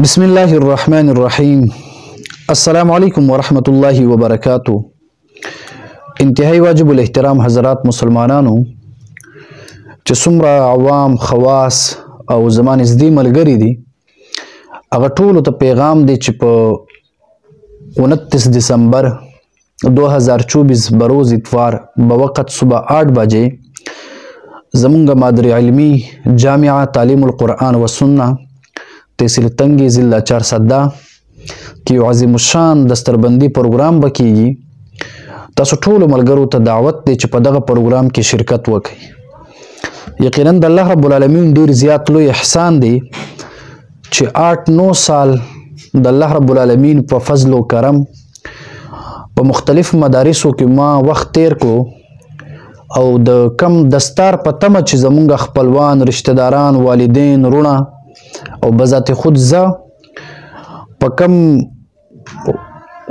بسم الله الرحمن الرحیم. السلام علیکم ورحمۃ اللہ وبرکاتہ. انتہائی واجب الاحترام حضرات مسلمانانو چې څومره عوام خواص او زما نږدې ملګري دي هغه ټولو ته پیغام دی چې په 29 دسمبر 2024 بروز اتوار بوقت صبح 8 بجے زمونږ مادری علمی جامعه تعلیم القرآن و سنه تحصیل تنگی ضلع چارسده کې یو عظیم الشان دستربندي پروګرام به کیږي. تاسو ټولو ملګرو ته دعوت دی چې په دغه پروګرام کې شرکت وکړئ. یقینا د الله رب العالمین ډیر زیات لوی احسان دی چې 8-9 سال د الله رب العالمین په فضل و کرم په مختلف مدارسو کې ما وخت تیر کو او د کم دستار په تمه چې زمونږ خپلوان رشتہ داران والدین رونه او بذات خود زه په کم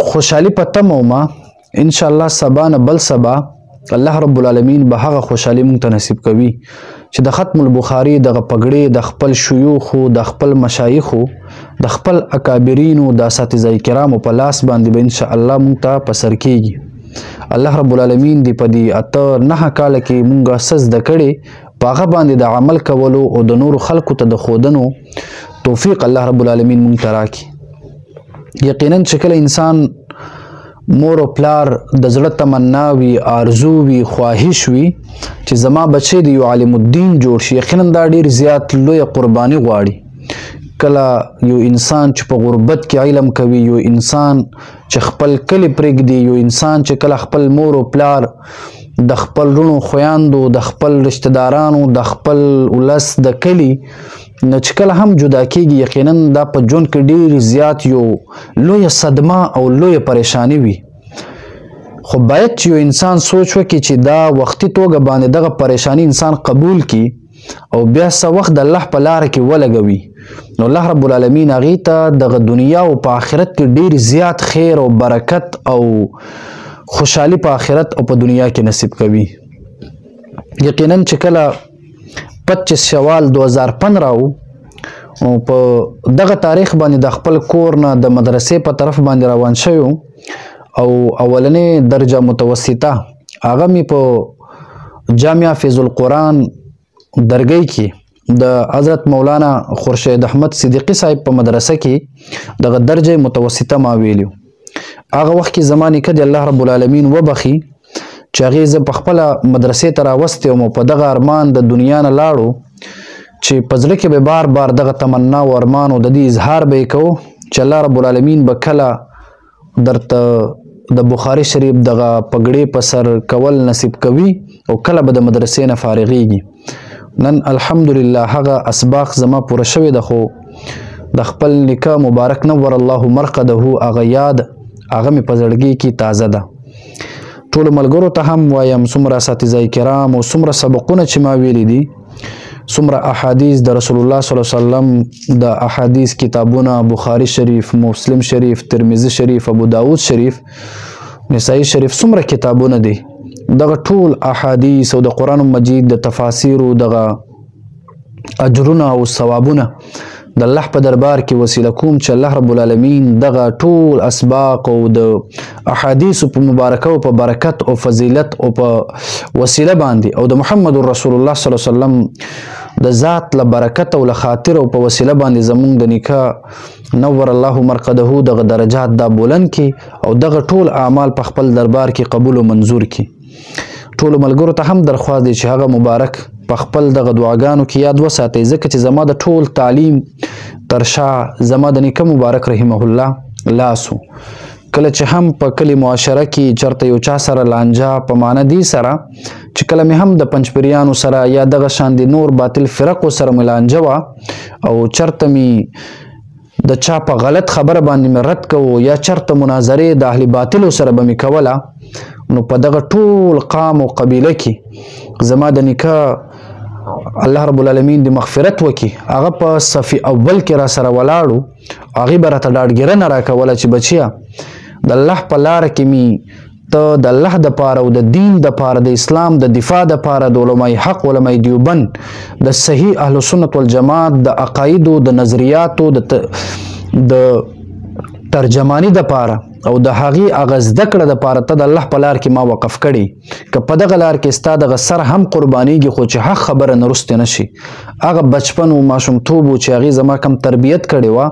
خوشحالي په تمه وم ان شاء الله سبا نه بل سبا الله رب العالمین به هغه خوشحالي مونږ ته نصیب کوي چې د ختم البخاري دغه پګړې د خپل شيوخو د خپل مشایخو د خپل اکابرینو د اساتذه کرامو په لاس باندې به ان شاء الله مونږ ته په سر کیږي. الله رب العالمین دی په دې 8-9 کال کې مونږه سجده کړې په هغه باندې د عمل کولو او د نورو خلکو ته د ښودنو توفیق الله رب العالمین مونږ ته راکړي. یقینا چې کله انسان مور او پلار د زړه تمنا وي آرزو وي خواهش وي چې زما بچی د یو عالم الدین جوړ شي یقینا دا ډیر زیات لوی قرباني غواړي. کله یو انسان چې په غربت کې علم کوي یو انسان چې خپل کلی پرېږدي یو انسان چې کله خپل مور او پلار د خپل رونو خویاندو د خپل رشتہ دارانو د خپل ولس د کلی نه چې کله هم جدا کیږي یقینا دا په ژوند کې ډیر زیات یو لویه صدمه او لویه پریشانی وي. خو باید چې یو انسان سوچ وکړي چې دا وختي توګه باندې دغه پریشانی انسان قبول کړي او بیا څه وخت د الله په لاره کې ولګوي نو الله رب العالمین هغې ته دغه دنیا او په آخرت کې ډیر زیات خیر او برکت او خوشحالي په آخرت او په دنیا کې نصیب کوي. یقینا چې کله 25 شوال 2015 او په دغه تاریخ باندې د خپل کور نه د مدرسې په طرف باندې روان شوی او اولنې درجه متوسطه هغه مې په جامعه فیض القرآن درګۍ کې د حضرت مولانا خورشید احمد صدیقی صاحب په مدرسه کې دغه درجه متوسطه ما ویلیو. هغه وخت کې زما نیکه د الله رب العالمین وبخي چې هغې زه په خپله مدرسې ته راوستی وم او په دغه ارمان د دنیا نه لاړو چې په زړه کې به بار بار دغه تمنا او ارمان او د دې اظهار به یې کوو چې الله رب العالمین به کله درته د بخاري شریف دغه پګړې په سر کول نصیب کوي او کله به د مدرسې نه فارغیږي. نن الحمدلله هغه اسباق زما پوره شوې ده خو د خپل نیکه مبارک نور الله مرقده هغه یاد هغه مې په زړګي کې تازه ده. ټولو ملګرو ته هم وایم څومره اساتذه کرام او څومره سبقونه چې ما ویلي دي څومره احادیث د رسول الله صلی الله علیه وسلم د احادیث کتابونه بخاري شریف مسلم شریف ترمذی شریف ابو داود شریف نسائی شریف څومره کتابونه دي دغه ټول احادیث او د قرآن مجید د تفاسیر او دغه اجرونه او ثوابونه د الله په دربار کې وسیله کوم چې الله رب العالمین دغه ټول اسباق او د احادیثو په مبارکه او په برکت او فضیلت او په وسیله باندې او د محمد رسول الله صلی الله علیه وسلم د ذات له برکت او له خاطر او په وسیله باندې زمونږ د نیکه نور الله مرقده دغه درجات دا بلند کړي او دغه ټول اعمال په خپل دربار کې قبول او منظور کړي. ټولو ملګرو ته هم درخواست دی چې هغه مبارک په خپل دغه دعاګانو کې یاد وساتئ ځکه چې زما د ټول تعلیم تر شا زما د نیکه مبارک رحمه الله لاسو. کله چې هم په کلی معاشره کې چرته یو چا سره لانجه په معنی دی سره چې کله مې هم د پنجپریانو سره یا دغه شان د نور باطل فرقو سره مې لانجه وه او چرته مې د چا په غلط خبره باندې مې رد کوو یا چرته مناظرې د اهل باطلو سره به مې کوله نو په دغه ټول قام او قبیله کې زما د نیکه الله رب العالمین د مغفرت وکي هغه په صفی اول کې را سره ولاړو هغې به راته ډاډګیرنه راکوله چې بچیه د الله په لاره کې مې ته د الله د پاره او د دین د پاره د اسلام د دفاع د پاره د علماء حق علماء دیوبند د صحیح اهل سنت والجماعت د عقایدو د نظریاتو د د ترجمانی د پاره او د هغې هغه زده کړه د پاره ته د الله په لار کې ما وقف کړي که په دغه لار کې ستا دغه سر هم قربانیږي خو چې حق خبره نه رستې نه شي هغه بچپن و ماشومتوب و چې هغې زما کم تربیت کړې وه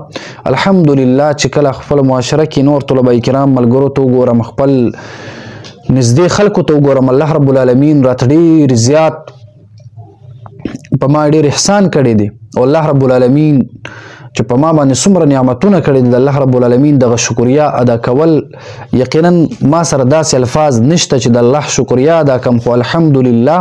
الحمدلله چې کله خپل معاشره کې نور طلبه کرام ملګرو ته وګورم خپل نږدې خلکو ته وګورم الله رب العالمین راته ډېر زیات په ما ډېر احسان کړی دی او الله رب العالمین چې په ما باندې څومره نعمتونه کړي دي د الله رب العالمین دغه شکریا ادا کول یقینا ما سره داسې الفاظ نشته چې د الله شکریا ادا کم خو الحمدلله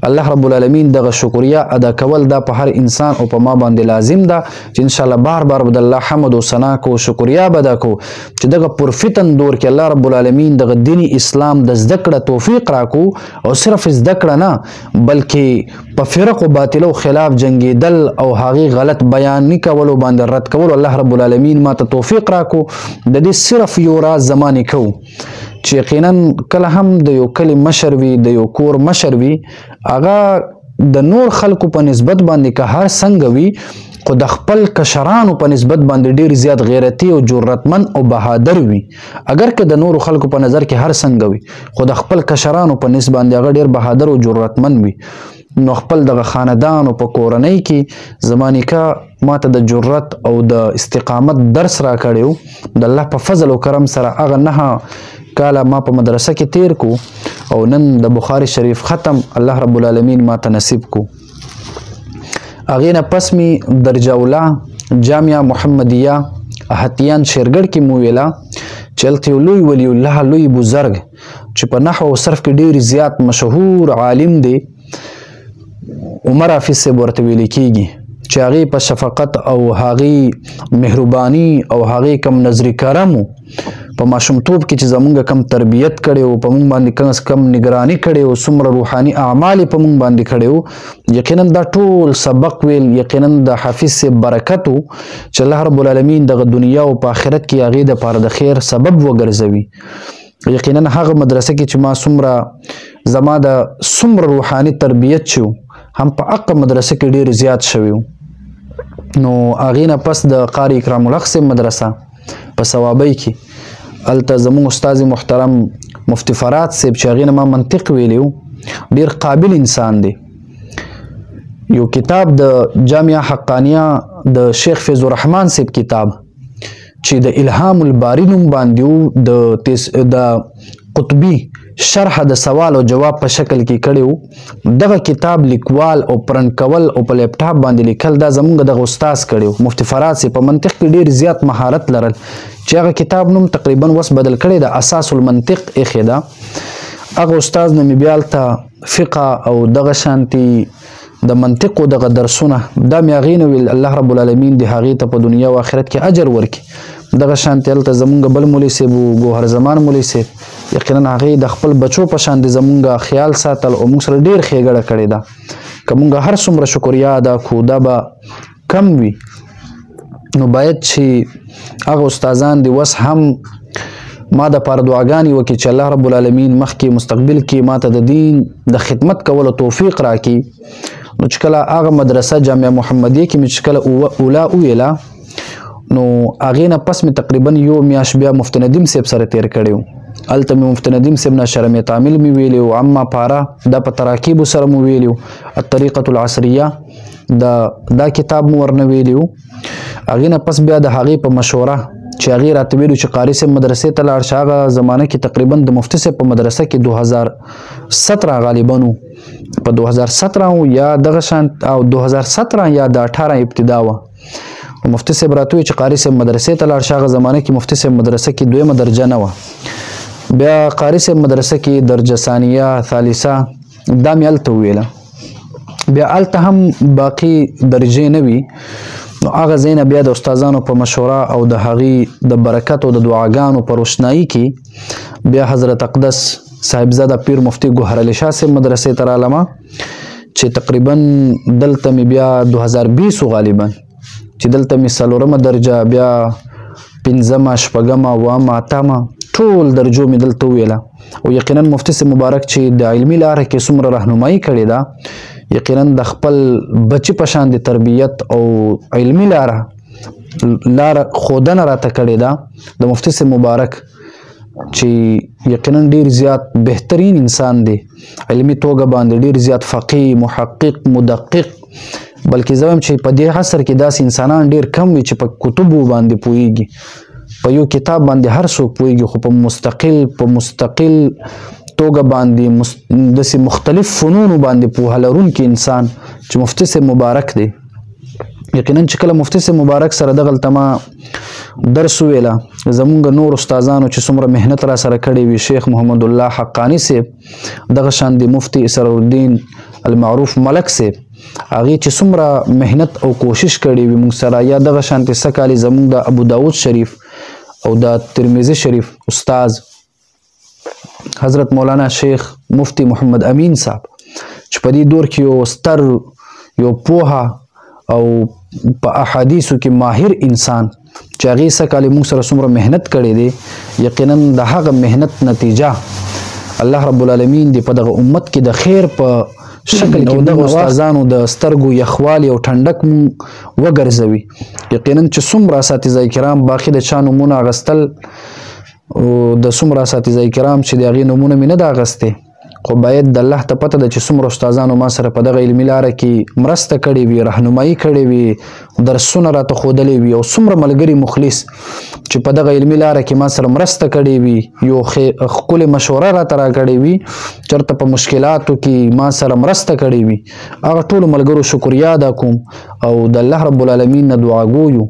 الله رب العالمین دغه شکریا ادا کول دا په هر انسان او په ما باندې لازم ده چې ان شاء الله بار بار به د الله حمد او ثنا کو شکریا به ادا کو چې دغه پرفتن دور کې الله رب العالمین دغه دین اسلام د زده کړه توفیق راکو او صرف زده کړه نه بلکې په فرق او باطلو خلاف جنگیدل او هغه غلط بیان نه کول او باندې رد کول الله رب العالمین ما ته توفیق راکو د دې صرف یو راز زمانه کو چې یقینا کله هم د یو کلی مشر وي د یو کور مشر وي هغه د نور خلکو په نسبت باندې که هر څنګه وي خو د خپل کشرانو په نسبت باندې ډیر زیات غیرتی او جرأتمن او بهادر وي اگر که د نورو خلکو په نظر کې هر څنګه وي خو د خپل کشرانو په نسبت باندې هغه ډیر بهادر او جرأتمن وي نو خپل دغه خاندان او په کورنۍ کې زمانه کا ماته د جرأت او د استقامت درس را کړیو د الله په فضل او کرم سره هغه نه کاله ما په مدرسه کې تیر کو او نن د بخاری شریف ختم الله رب العالمین ما ته نصیب کو هغې نه پس می درجه اوله جامعه محمدیه احتیان شیرګړ کې مو ویله چې هلته یو لوی ولی الله لوی بزرګ چې په نحو او صرف کې ډېر زیات مشهور عالم دی عمر حافظ صاحب ورته ویل کېږي چې هغې په شفقت او هغې مهرباني او هغې کم نظر کرم په ماشومتوب کې چې زمونږ کم تربیت کړی او په مونږ باندې کم نگرانی کړی او څومره روحاني اعمال په مونږ باندې کړی یقینا دا ټول سبق ویل یقینا د حافظ صاحب برکت چې الله رب العالمین دغه دنیا او په آخرت کې هغې دپاره د خیر سبب وګرځوي یقینا هغه مدرسه کې چې ما څومره زما د څومره روحاني تربیت چې هم په هغه مدرسه کې ډېر زیات شوي نو هغې نه پس د قاری اکرام الحق صاحب مدرسه په ثوابۍ کې هلته زموږ استاد محترم مفتی فرات صاحب چې هغې نه ما منطق ویلی ډېر قابل انسان دی یو کتاب د جامعه حقانیه د شیخ فیض الرحمن صاحب کتاب چې د الهام الباری نوم باندې د قطبی شرح د سوال او جواب په شکل کې کړی دغه کتاب لیکوال او پرنټ کول او په لیپټاپ باندې لیکل دا زمونږ دغه استاد کړی مفتی فرات صاحب په منطق کې ډېر زیات مهارت لرل چې هغه کتاب نوم تقریبا وس بدل کړی د اساس المنطق ایښې ده هغه استاد نه مې بیا هلته فقه او دغه شانتي د منطق او دغه درسونه دا مې هغې نه ویل الله رب العالمین د هغې ته په دنیا او آخرت کې اجر ورکړي دغه شانتي هلته زمونږ بل مولوي صاحب ګوهر زمان مولوي صاحب یقینا هغې د خپل بچو په شان د زمونږ خیال ساتل او موږ سره ډېر ښېګړه کړې ده که موږ هر څومره شکریا ادا کړو دا به کم وي نو باید چې هغه استادان د وس هم ما دپاره دعاګانې وکړي چې الله رب العالمین مخکې مستقبل کې ما ته د دین د خدمت کولو توفیق راکړي نو چې کله هغه مدرسه جامعه محمدیه کې مې چې کله اوله وویله نو هغې نه پس مې تقریبا یو میاشت بیا مفتی ندیم صاحب سره تیر کړی هلته مې مفتی ندیم صاحب نه شرم تعمیل مې ویلی عما پاره دا په تراکیبو سره مو ویلی الطریقة العصریه دا کتاب مو ورنه ویلی هغې نه پس بیا د هغې په مشوره چې هغې راته ویلو چې قاري صاحب مدرسې ته لاړ شه هغه زمانه کې تقریبا د مفتي صاحب په مدرسه کې 2017 غالبا په 2017 یا دغه شان او 2017 یا د 18 ابتدا وه مفتی صاحب راته وی چې قاري صاحب مدرسې ته لاړ شه هغه زمانه کې مفتی صاحب مدرسه کې دویمه درجه نه وه بیا قاري صاحب مدرسه کې درجه ثانیه ثالثه دا مې هلته وویله بیا هلته هم باقي درجې نه وي نو هغه ځای نه بیا د استادانو په مشوره او د هغې د برکت او د دعاګانو په روشنایي کې بیا حضرت اقدس صاحبزاده پیر مفتی ګوهر علي شاه صاحب مدرسې ته رالمه چې تقریبا دلته مې بیا 2020 غالبا چې دلته مې څلورمه درجه بیا پنځمه شپږمه اومه اتمه ټول درجو مې دلته وویله او یقینا مفتی صاحب مبارک چې د علمي لاره کې څومره رهنمایي کړې ده یقینا د خپل بچي په شان د تربیت او علمي لاره لار خودنه راته کړې ده د مفتي صاحب مبارک چې یقینا ډیر زیات بهترین انسان دی، علمي توګه باندې ډیر زیات فقيه، محقق، مدقق. بلکې زه وایم چې په دې عصر کې داسې انسانان ډیر کم وي چې په کتبو باندې پوهیږي، په یو کتاب باندې هر څوک پوهیږي، خو په مستقل توګه باندې داسې مختلف فنونو باندې پوهه لرونکی انسان چې مفتي صاحب مبارک دی. یقینا چې کله مفتي صاحب مبارک سره دغلته ما درس ویله، زمونږ نور استادانو چې څومره محنت را سره کړې وي، شیخ محمد الله حقانی صاحب، دغه شان دی مفتي سرور الدین المعروف ملک صاحب، هغې چې څومره محنت او کوشش کړې وي موږ سره، یا دغه شانتې سکالي زمونږ د ابو داود شریف او د ترمذي شریف استاز حضرت مولانا شیخ مفتی محمد امین صاحب چې په دې دور کې یو ستر یو پوهه او په احادیثو کې ماهر انسان چې هغې سکالي موږ سره څومره محنت کړی دی، یقینا د هغه محنت نتیجه الله رب العالمین دی په دغه امت کې د خیر په شکل کې دغه استادانو د سترګو یخوالي او ټنډک مونږ وګرځوي. یقینا چې څومره اساتذه کرام باقي د چا نومونه اخیستل او د څومره اساتذه کرام چې د هغې نومونه مې نه ده اخیستې، خو باید د الله ته پته ده چې څومره استادانو ما سره په دغه علمي لاره کې مرسته کړې وي، رهنمایي کړې وي، درسونه راته ښودلې وي، او څومره ملګري مخلص چې په دغه علمي لاره کې ما سره مرسته کړې وي، یو ښکلې مشوره راته راکړې وي، چېرته په مشکلاتو کې ما سره مرسته کړې وي، هغه ټولو ملګرو شکریا ادا کوم او د الله رب العالمین نه دعا ګویو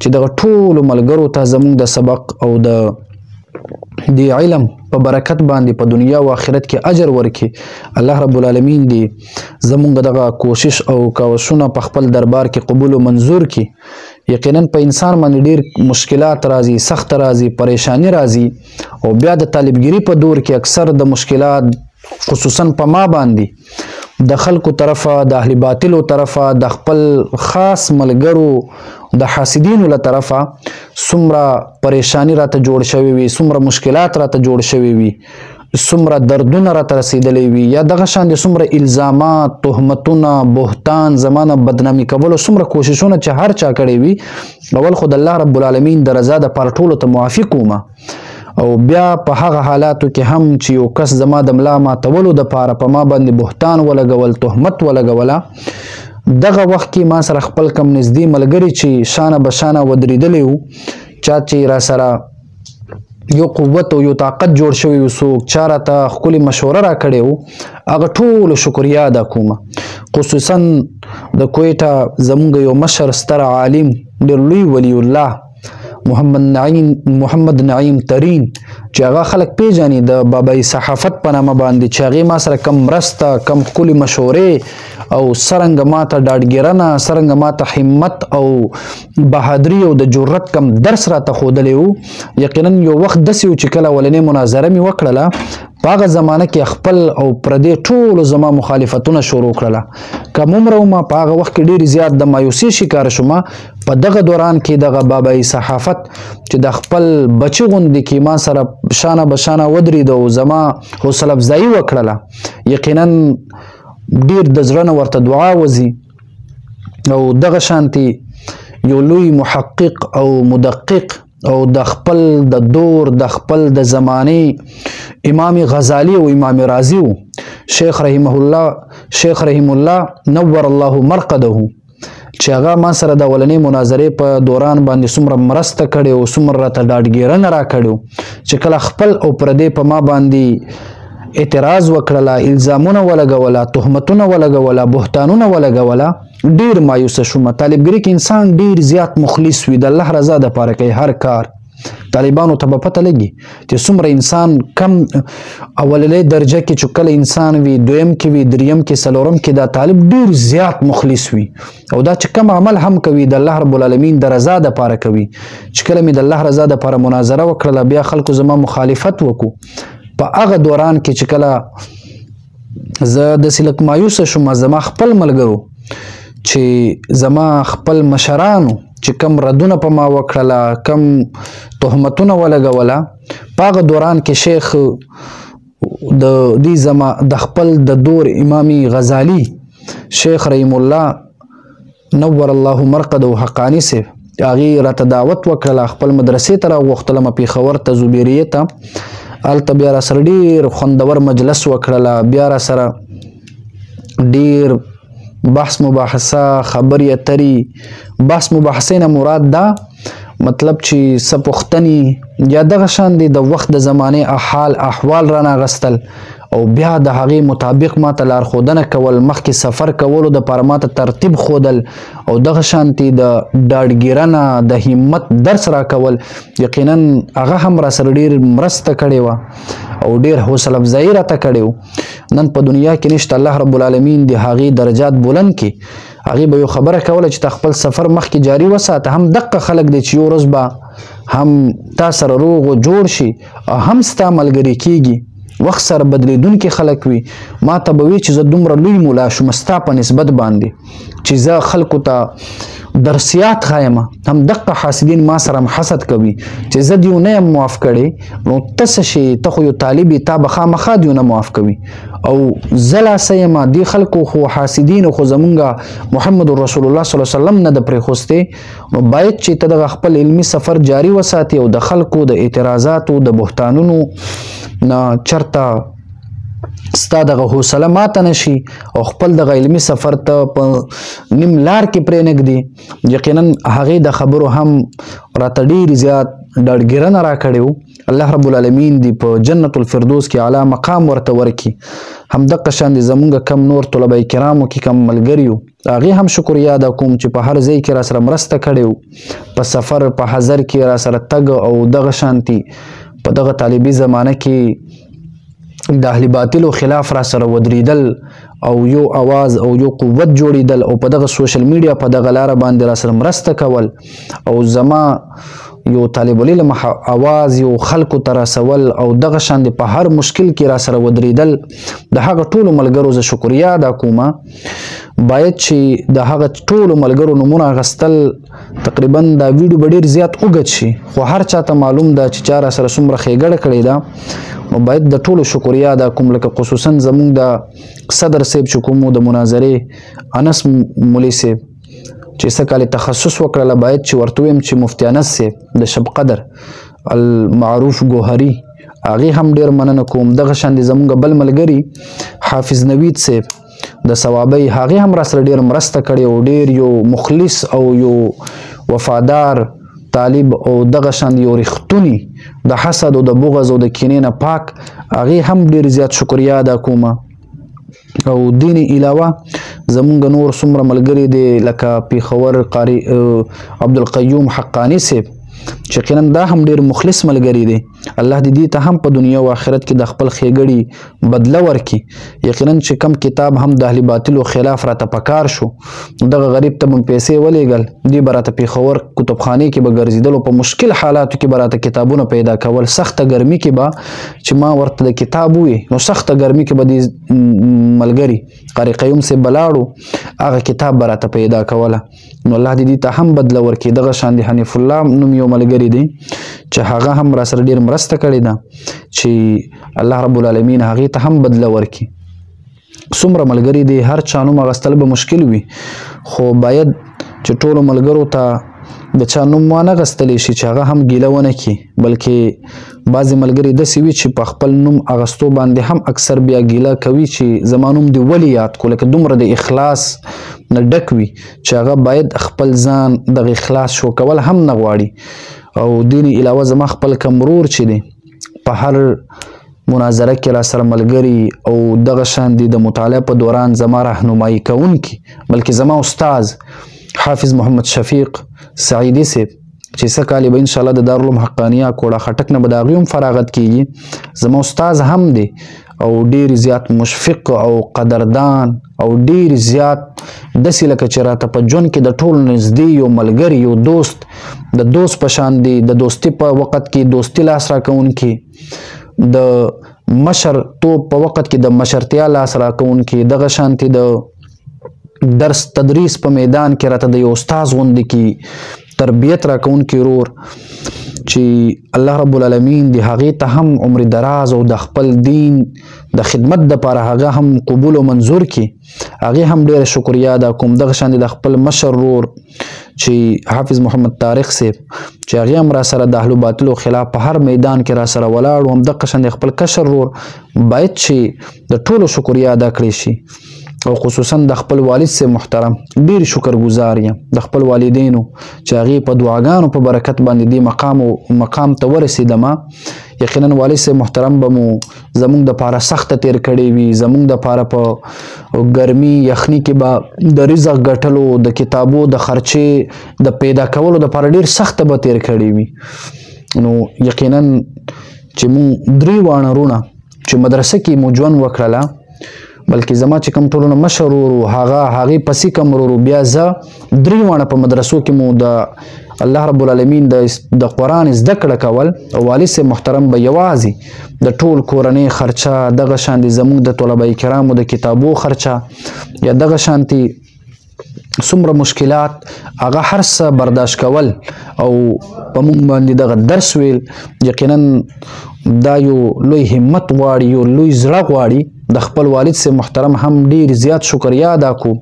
چې دغه ټولو ملګرو ته زموږ د سبق او د علم په برکت باندې په دنیا او آخرت کې اجر ورکړي. الله رب العالمین دی زمونږ دغه کوشش او کاوشونه په خپل دربار کې قبول او منظور کړي. یقینا په انسان باندې ډیر مشکلات راځي، سخت راځي، پریشانی راځي، او بیا د طالبګری په دور کې اکثر د مشکلات خصوصا په ما باندې د خلکو طرفه، د اهل باطلو طرفه، د خپل خاص ملګرو د حاسدینو له طرفه څومره پریشانی راته جوړ شوی وي، څومره مشکلات راته جوړ شوی وي، څومره دردونه راته رسیدلی وي، یا دغه شان د څومره الزامات، تهمتونه، بهتان، زمانه بدنامي کولو څومره کوششونه چې هر چا کړی وي، اول خو د الله رب العالمین د رضا دپاره ټولو ته معافي کومه، او بیا په هغه حالاتو کې هم چې یو کس زما د ملا ماتولو دپاره په ما باندې بهتان ولګول، تهمت ولګوله، دغه وخت کې ما سره خپل کم نږدې ملګري چې شانه بشانه ودرېدلی وو، چا چې را سره یو قوت او یو طاقت جوړ شوی و، څوک چا راته ښکلې مشوره را کړې وو، هغه ټولو شکریا ادا کومه. خصوصا د کویټه زمونږ یو مشر ستر عالم ډېر لوی ولی الله محمد نعیم ترین چې هغه خلک پیژني د بابای صحافت په نامه باندې، چې هغې ما سره کم مرسته، کم ښکلې مشورې او څرنګه ما ته ډاډګیرنه، څرنګه ما ته همت او بهادري او د جرأت کم درس راته ښودلی وو. یقینا یو وخت داسې و چې کله اولنۍ مناظره مې وکړله، په هغه زمانه کې خپل او پردې ټولو زما مخالفتونه شروع کړله، که عمره ومه په هغه وخت کې ډېر زیات د مایوسي شکاره شومه. په دغه دوران کې دغه بابای صحافت چې د خپل بچي غوندې کې ما سره شانه بشانه ودرېده او زما حوصله افزایي وکړله، یقینا ډېر د زړه نه ورته دعا وځي، او دغه شانتې یو لوی محقق او مدقق او د خپل د دور د خپل د زمانې امام غزالی او امام رازی و، شیخ رحم الله نور الله مرقده، چې هغه ما سره د اولنۍ مناظرې په دوران باندې څومره مرسته کړې او څومره راته ډاډګیرنه را کړې، چې کله خپل او پردې په ما باندې اعتراض وکړله، الزامونه ولګوله، تهمتونه ولګوله، بهتانونه ولګوله، ډیر مایوسه شومه. طالبګري کې انسان ډیر زیات مخلص وي، د الله رضا دپاره کوي هر کار. طالبانو ته به پته لګي چې څومره انسان کم اولنۍ درجه کې چې کله انسان وي، دویم کې وي، دریم کې، څلورم کې، دا طالب ډیر زیات مخلص وي، او دا چې کم عمل هم کوي د الله رب العالمین د رضا دپاره کوي. چې کله مې د الله رضا دپاره مناظره وکړله، بیا خلکو زما مخالفت وکړو، په هغه دوران کې چې کله زه داسې لږ مایوسه شوم، زما خپل ملګرو چې زما خپل مشرانو چې کم ردونه په ما وکړله، کم تهمتونه ولګوله، په هغه دوران کې شیخ د خپل د دور امامي غزالی شیخ رحم الله نور الله مرقده حقانی صاحب هغې راته دعوت وکړله، خپل مدرسې ته راوغوښتلم پېښور ته، زبیریې ته. هلته بیا راسره ډېر خوندور مجلس وکړله، بیا راسره ډېر بحث مباحثه، خبرې اترې. بحث مباحثې نه مراد دا مطلب چې څه پوښتنې یا دغه شان دي د وخت د زمانې حال احوال رانه اخیستل او بیا د هغې مطابق ماته لارښودنه کول، مخکې سفر کولو دپاره ماته ترتیب ښودل او دغه شانتې د ډاډګیرنه د همت درس راکول. یقینا هغه هم راسره ډېر مرسته کړې وه او ډېر حوصله افزایي راته کړې و. نن په دنیا کې نشته، الله رب العالمین د هغې درجات بلند کړي. هغې به یو خبره کوله چې تا خپل سفر مخکې جاري وساته. هم دقه خلک دی چې یو ورځ به هم تا سره روغ و جوړ شي او هم ستا ملګري کېږي. وخت سره بدلیدونکي خلک وي. ما ته به وي چې زه دومره لوی مولا شوم ستا په نسبت باندې چې زه خلکو ته درسیات ښایم. هم دقه حاسدین ما سره هم حسد کوي چې زه دیو نه یم معاف کړی، نو ته څه شې، ته خو یو طالب یې، تا به خامخا دیو نه معاف کوي. او زه لا څه یم، دې خلکو خو حاسدینو خو زمونږ محمد رسول الله صلی الله علیه وسلم نه د پرېښوستی. نو باید چې ته دغه خپل علمي سفر جاري وساتې او د خلکو د اعتراضاتو د بهتانونو نه چرته ستا دغه حوصله ماته نشي او خپل دغه علمي سفر ته په نیم لار کې پرېنږدي. یقینا هغې د خبرو هم راته ډېرې زیات ډاډګیرنه راکړې و. الله رب العالمین دې په جنت الفردوس کې اعلی مقام ورته ورکړي. همدغه شان دې زمونږ کم نور طلبه کرامو کې کم ملګري وو، هغې هم شکریه ادا کوم چې په هر ځای کې راسره مرسته کړې و. په سفر په حضر کې راسره تګ او دغه شانتي په دغه طالبي زمانه کې د اهل باطلو خلاف را سره ودریدل او یو اواز او یو قوت جوړیدل او په دغه سوشل میډیا په دغه لاره باندې را سره مرسته کول او زما یو طالب العلم اواز یو خلکو ته رسول او دغه شان په هر مشکل کې را سره ودریدل، د هغه ټولو ملګرو زه شکریه ادا کوم. باید چې د هغه ټولو ملګرو نومونه اخیستل تقریبا دا ویډیو به ډېر زیات اوږد شي، خو هر چاته معلوم ده چې چا را سره څومره ښېګړه کړې ده. نو باید د ټولو شکریه ادا کوم، لکه خصوصا زمونږ د صدر صاحب چې کوم د مناظرې انس مولي صاحب چې څه کال تخصص وکړله، باید چې ورته ویم چې مفتي انس صاحب د شب قدر المعروف ګوهري، هغې هم ډېر مننه کوم. دغه شان د زمونږ بل ملګري حافظ نوید صاحب د ثوابۍ، هغې هم راسره ډېر مرسته کړې او ډېر یو مخلص او یو وفادار طالب او دغه شان یو رښتونی د حسد او د بغض او د کینې نه پاک، هغې هم ډېر زیات شکریه ادا کوم. او دین علاوه زمونږ نور څومره ملګري دي لکه پېښور قاري عبدالقیوم حقانی صاحب چې یقینا دا هم ډېر مخلص ملګري دی. الله دې دې ته هم په دنیا او آخرت کې د خپل ښېګړې بدله ورکړي. یقینا چې کم کتاب هم د اهل باطلو خلاف راته پکار شو، دغه غریب ته به پیسې ولېږل، دوی به راته پېښور کتابخانې کې به ګرځېدل او په مشکل حالاتو کې به راته کتابونه پیدا کول. سخته ګرمي کې به چې ما ورته د کتاب ووی، نو سخته ګرمي کې به دې ملګري قاري قیوم صاحب به لاړو، هغه کتاب به راته پیدا کوله. نو الله دې دې ته هم بدله ورکړي. دغه شان د حنیف الله نوم یو ملګری دی چې هغه هم را سره ډېر مرسته کړې ده چې الله رب العالمین هغې ته هم بدله ورکړي. څومره ملګري دی، هر چا نوم اخیستل به مشکل وي، خو باید چې ټولو ملګرو ته د چا نوم وانه اخیستلی شي چې هغه هم ګیله ونه کړي، بلکې بعضې ملګري داسې وي چې په خپل نوم اخیستو باندې هم اکثر بیا ګیله کوي چې زما نوم دې ولې یاد کړو، لکه دومره د اخلاص نه ډک وي چې هغه باید خپل ځان دغه اخلاص شو کول هم نه غواړي. او دین علاوه زما خپل کمرور چې دی په هر مناظره کې را سره ملګري او دغه شان دی د مطالعه په دوران زما راهنمایي کوونکي، بلکې زما استاد حافظ محمد شفیق سعیدي صاحب چې څه کالې به انشاءالله د دارالعلوم حقانیه کوړه خټک نه به د هغې هم فراغت کېږي، زما استاد هم دی او ډېر زیات مشفق او قدردان او ډېر زیات داسې لکه چې راته په ژوند کې د ټولو نږدې یو ملګري یو دوست د دوست په شان دی، د دوستي په وخت کې دوستي لاس راکوونکي، د مشر توب په وخت کې د مشرتیا لاس راکوونکي، دغه شانتې د درس تدریس په میدان کې راته د یو استاد غوندې کې تربیت راکوونکي ورور چې الله رب العالمین د هغې ته هم عمر دراز او د خپل دین د خدمت دپاره هغه هم قبول او منظور کړي، هغې هم ډېره شکریه ادا کوم. دغه شان د خپل مشر ورور چې حافظ محمد طارق صاحب چې هغه هم را سره د اهل باطلو خلاف په هر میدان کې را سره ولاړ او هم دغه شان خپل کشر ورور باید چې د ټولو شکریا ادا کړی شي او خصوصا د خپل والد سے محترم ډیر شکر گزار یم د خپل والدینو چې هغه په دعاګانو په برکت باندې دی مقام ته ورسېدم. یقینا والد سے محترم به مو زمونږ د پاره سخت تیر کړی وي زمونږ د پاره په ګرمي یخني کې به د رزق ګټلو د کتابو د خرچې د پیدا کولو د پاره ډیر سخت به تیر کړی وي. نو یقینا چې مو درې وانه رونه چې مدرسه کې مو ژوند وکړله بلکې زما چې کوم ټولونه مشر ورو هغې پسې کم ورو بیا زه درې واړه په مدرسو کې مو د الله رب العالمین د قرآن زده کړه کول او والد صاحب محترم به یوازې د ټول کورنۍ خرچه دغه شانتې زموږ د طلبه کرامو د کتابو خرچه یا دغه شانتې څومره مشکلات هغه هر څه برداشت کول او په موږ باندې دغه درس ویل یقینا دا یو لوی همت غواړي یو لوی زړه غواړي. د خپل والد سے محترم هم ډیر زیات شکریا ادا کو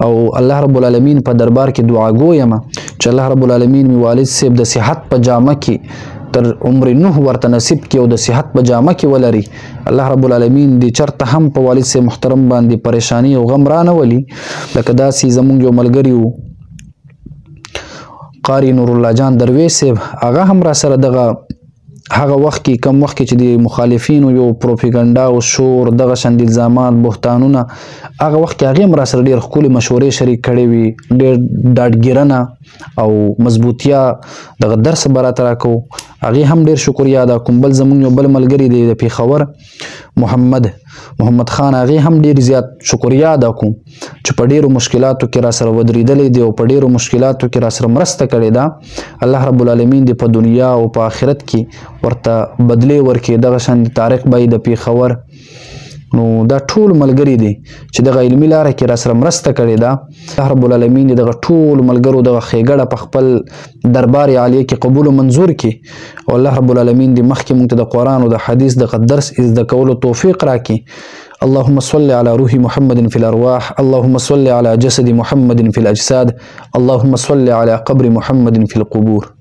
او الله رب العالمین په دربار کې دعا ګویم چې الله رب العالمین می والد صاحب د صحت په جامه کې تر عمر نوح ورته نصیب کې او د صحت په جامه کې ولري. الله رب العالمین دې چرته هم په والد سے محترم باندې پریشانی او غم رانه ولي. لکه داسې زمونږ یو ملګری وو قاری نور الله جان درویش صاحب هغه هم را سره دغه هغه وخت کې کم وخت کې چې د مخالفینو یو پروپاګاندا او شور دغه شند الزامات بهتانونه هغه وخت کې هغه هم را سره ډېر ښکلې مشورې شریک کړې وي ډېر ډاډګیرنه او مضبوطیا دغه درس به راته راکو هغې هم ډېر شکریا ادا کوم. بل زمونږ یو بل ملګری دی د پېښور محمد خان هغې هم ډېر زیات شکریا ادا کوم چې په ډېرو مشکلاتو کې را سره ودرېدلی دی او په ډېرو مشکلاتو کې را سره مرسته کړې ده. الله رب العالمین دې په دنیا او په آخرت کې ورته بدلې ورکړي. دغه شان طارق بای د پېښور نو دا ټول ملګري دي چې دغه علمي لاره کې را سره مرسته کړې ده. الله رب العالمین دغه ټول ملګرو دغه ښېګړه په خپل دربار عالیه کې قبول او منظور کړي او الله رب العالمین دې مخکې موږ ته د قرآن او د حدیث دغه درس زده کولو توفیق راکړي. اللهم صل على روح محمد في الأرواح اللهم صل على جسد محمد في الأجساد اللهم صل على قبر محمد في القبور.